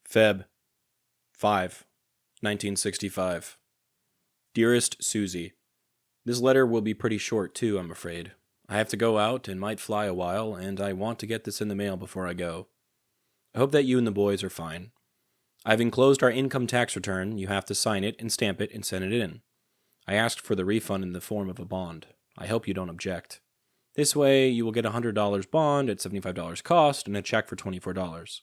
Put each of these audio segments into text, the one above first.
Feb. 5, 1965. Dearest Suzie, this letter will be pretty short too, I'm afraid. I have to go out and might fly a while, and I want to get this in the mail before I go. I hope that you and the boys are fine. I've enclosed our income tax return. You have to sign it and stamp it and send it in. I asked for the refund in the form of a bond. I hope you don't object. This way, you will get a $100 bond at $75 cost and a check for $24.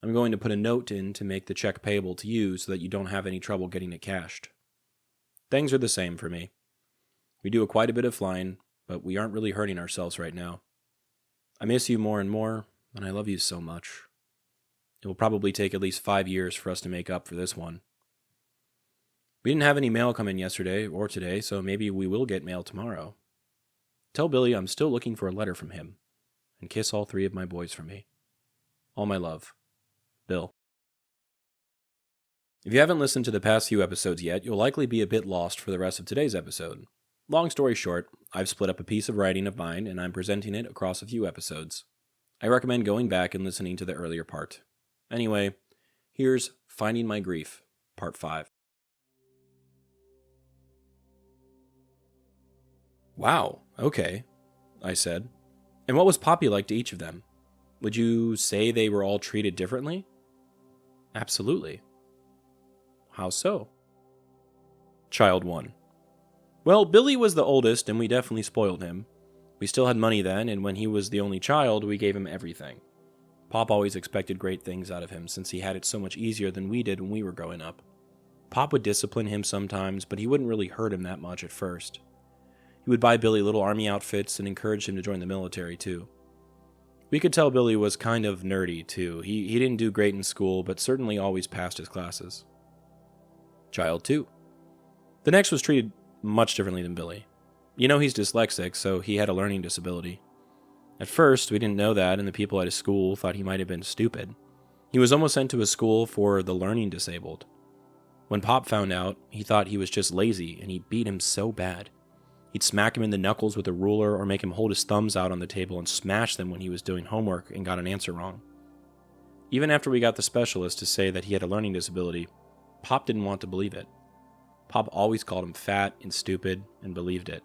I'm going to put a note in to make the check payable to you so that you don't have any trouble getting it cashed. Things are the same for me. We do quite a bit of flying, but we aren't really hurting ourselves right now. I miss you more and more, and I love you so much. It will probably take at least 5 years for us to make up for this one. We didn't have any mail come in yesterday or today, so maybe we will get mail tomorrow. Tell Billy I'm still looking for a letter from him, and kiss all 3 of my boys for me. All my love. Bill. If you haven't listened to the past few episodes yet, you'll likely be a bit lost for the rest of today's episode. Long story short, I've split up a piece of writing of mine and I'm presenting it across a few episodes. I recommend going back and listening to the earlier part. Anyway, here's Finding My Grief, Part 5. Wow, okay, I said. And what was Poppy like to each of them? Would you say they were all treated differently? Absolutely. How so? Child 1. Well, Billy was the oldest, and we definitely spoiled him. We still had money then, and when he was the only child, we gave him everything. Pop always expected great things out of him, since he had it so much easier than we did when we were growing up. Pop would discipline him sometimes, but he wouldn't really hurt him that much at first. He would buy Billy little army outfits and encourage him to join the military, too. We could tell Billy was kind of nerdy, too. He didn't do great in school, but certainly always passed his classes. Child 2. The next was treated much differently than Billy. You know he's dyslexic, so he had a learning disability. At first, we didn't know that, and the people at his school thought he might have been stupid. He was almost sent to a school for the learning disabled. When Pop found out, he thought he was just lazy, and he beat him so bad. He'd smack him in the knuckles with a ruler or make him hold his thumbs out on the table and smash them when he was doing homework and got an answer wrong. Even after we got the specialist to say that he had a learning disability, Pop didn't want to believe it. Pop always called him fat and stupid and believed it.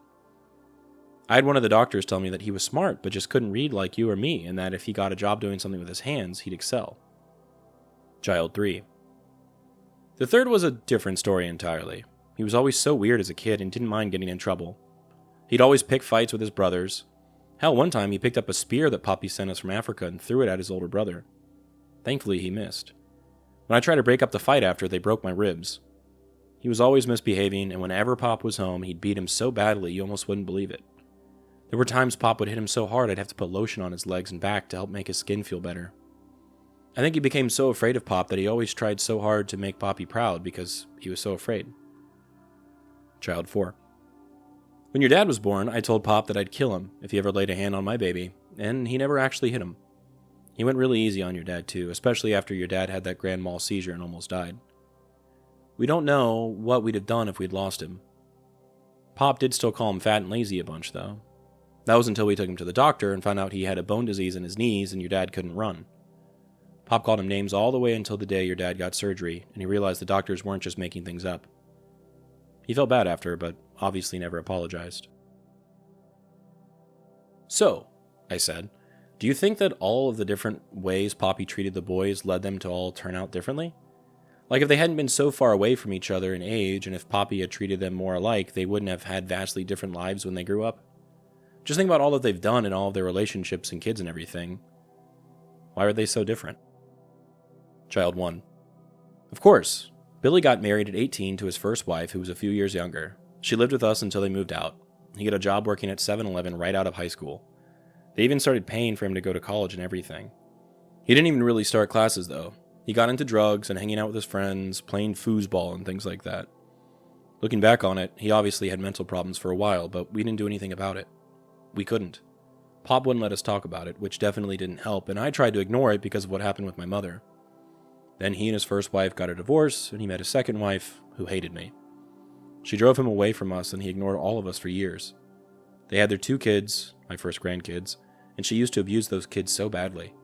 I had one of the doctors tell me that he was smart but just couldn't read like you or me, and that if he got a job doing something with his hands, he'd excel. Child 3. The third was a different story entirely. He was always so weird as a kid and didn't mind getting in trouble. He'd always pick fights with his brothers. Hell, one time he picked up a spear that Poppy sent us from Africa and threw it at his older brother. Thankfully, he missed. When I tried to break up the fight after, they broke my ribs. He was always misbehaving, and whenever Pop was home, he'd beat him so badly you almost wouldn't believe it. There were times Pop would hit him so hard I'd have to put lotion on his legs and back to help make his skin feel better. I think he became so afraid of Pop that he always tried so hard to make Poppy proud because he was so afraid. Child 4. When your dad was born, I told Pop that I'd kill him if he ever laid a hand on my baby, and he never actually hit him. He went really easy on your dad too, especially after your dad had that grand mal seizure and almost died. We don't know what we'd have done if we'd lost him. Pop did still call him fat and lazy a bunch, though. That was until we took him to the doctor and found out he had a bone disease in his knees and your dad couldn't run. Pop called him names all the way until the day your dad got surgery, and he realized the doctors weren't just making things up. He felt bad after, but obviously never apologized. So, I said, do you think that all of the different ways Poppy treated the boys led them to all turn out differently? Like if they hadn't been so far away from each other in age, and if Poppy had treated them more alike, they wouldn't have had vastly different lives when they grew up? Just think about all that they've done in all of their relationships and kids and everything. Why are they so different? Child 1. Of course. Billy got married at 18 to his first wife, who was a few years younger. She lived with us until they moved out. He got a job working at 7-Eleven right out of high school. They even started paying for him to go to college and everything. He didn't even really start classes, though. He got into drugs and hanging out with his friends, playing foosball and things like that. Looking back on it, he obviously had mental problems for a while, but we didn't do anything about it. We couldn't. Pop wouldn't let us talk about it, which definitely didn't help, and I tried to ignore it because of what happened with my mother. Then he and his first wife got a divorce, and he met his second wife, who hated me. She drove him away from us, and he ignored all of us for years. They had their 2 kids, my first grandkids, and she used to abuse those kids so badly.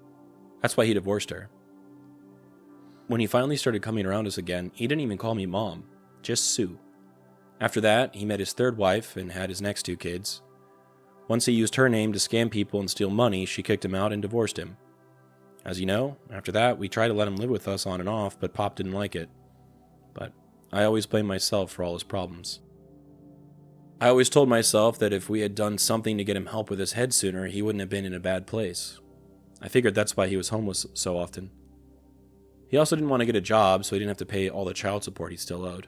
That's why he divorced her. When he finally started coming around us again, he didn't even call me Mom, just Sue. After that, he met his third wife and had his next 2 kids. Once he used her name to scam people and steal money, she kicked him out and divorced him. As you know, after that, we tried to let him live with us on and off, but Pop didn't like it. But I always blame myself for all his problems. I always told myself that if we had done something to get him help with his head sooner, he wouldn't have been in a bad place. I figured that's why he was homeless so often. He also didn't want to get a job, so he didn't have to pay all the child support he still owed.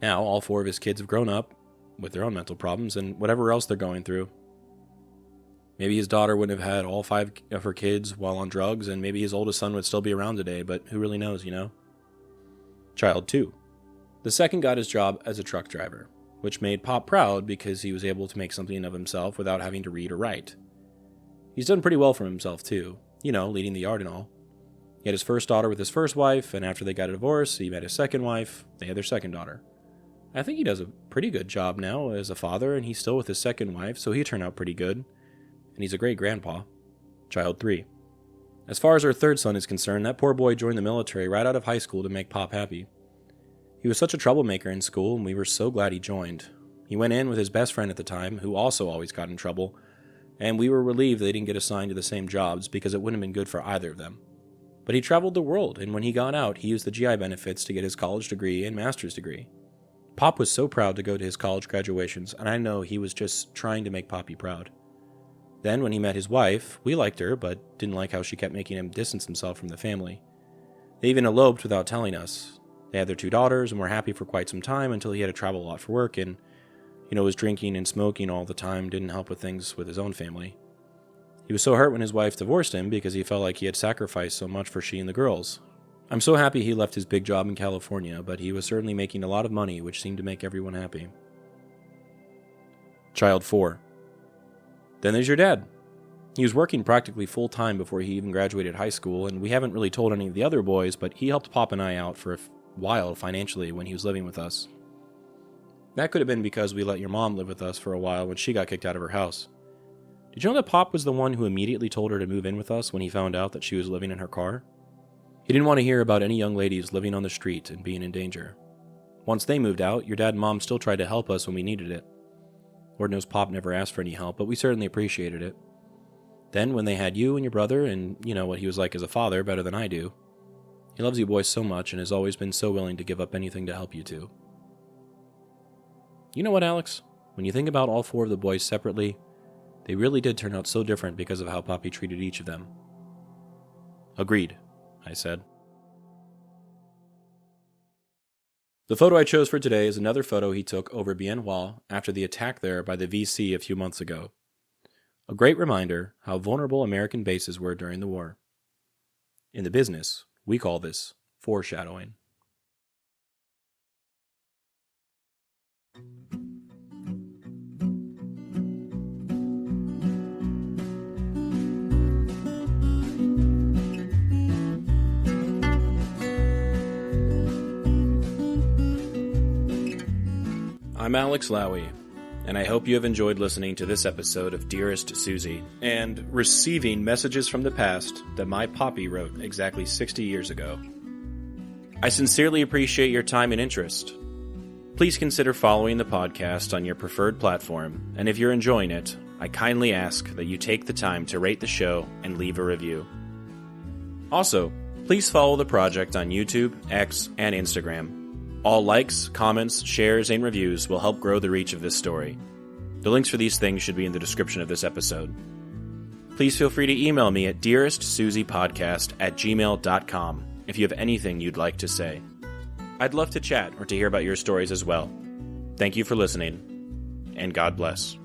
Now, all 4 of his kids have grown up, with their own mental problems, and whatever else they're going through. Maybe his daughter wouldn't have had all 5 of her kids while on drugs, and maybe his oldest son would still be around today, but who really knows, you know? Child 2. The second got his job as a truck driver, which made Pop proud because he was able to make something of himself without having to read or write. He's done pretty well for himself, too, leading the yard and all. He had his first daughter with his first wife, and after they got a divorce, he met his second wife. They had their second daughter. I think he does a pretty good job now as a father, and he's still with his second wife, so he turned out pretty good. And he's a great grandpa. Child 3. As far as our third son is concerned, that poor boy joined the military right out of high school to make Pop happy. He was such a troublemaker in school, and we were so glad he joined. He went in with his best friend at the time, who also always got in trouble, and we were relieved they didn't get assigned to the same jobs because it wouldn't have been good for either of them. But he traveled the world, and when he got out, he used the GI benefits to get his college degree and master's degree. Pop was so proud to go to his college graduations, and I know he was just trying to make Poppy proud. Then, when he met his wife, we liked her, but didn't like how she kept making him distance himself from the family. They even eloped without telling us. They had their 2 daughters, and were happy for quite some time until he had to travel a lot for work, and, was drinking and smoking all the time, didn't help with things with his own family. He was so hurt when his wife divorced him because he felt like he had sacrificed so much for she and the girls. I'm so happy he left his big job in California, but he was certainly making a lot of money, which seemed to make everyone happy. Child 4. Then there's your dad. He was working practically full-time before he even graduated high school, and we haven't really told any of the other boys, but he helped Pop and I out for a while financially when he was living with us. That could have been because we let your mom live with us for a while when she got kicked out of her house. Did you know that Pop was the one who immediately told her to move in with us when he found out that she was living in her car? He didn't want to hear about any young ladies living on the street and being in danger. Once they moved out, your dad and mom still tried to help us when we needed it. Lord knows Pop never asked for any help, but we certainly appreciated it. Then, when they had you and your brother, and you know what he was like as a father better than I do, he loves you boys so much and has always been so willing to give up anything to help you two. You know what, Alex? When you think about all 4 of the boys separately, they really did turn out so different because of how Poppy treated each of them. Agreed, I said. The photo I chose for today is another photo he took over Bien Hoa after the attack there by the VC a few months ago. A great reminder how vulnerable American bases were during the war. In the business, we call this foreshadowing. I'm Alex Lowy, and I hope you have enjoyed listening to this episode of Dearest Suzie, and receiving messages from the past that my Poppy wrote exactly 60 years ago. I sincerely appreciate your time and interest. Please consider following the podcast on your preferred platform, and if you're enjoying it, I kindly ask that you take the time to rate the show and leave a review. Also, please follow the project on YouTube, X, and Instagram. All likes, comments, shares, and reviews will help grow the reach of this story. The links for these things should be in the description of this episode. Please feel free to email me at dearestsuziepodcast@gmail.com if you have anything you'd like to say. I'd love to chat or to hear about your stories as well. Thank you for listening, and God bless.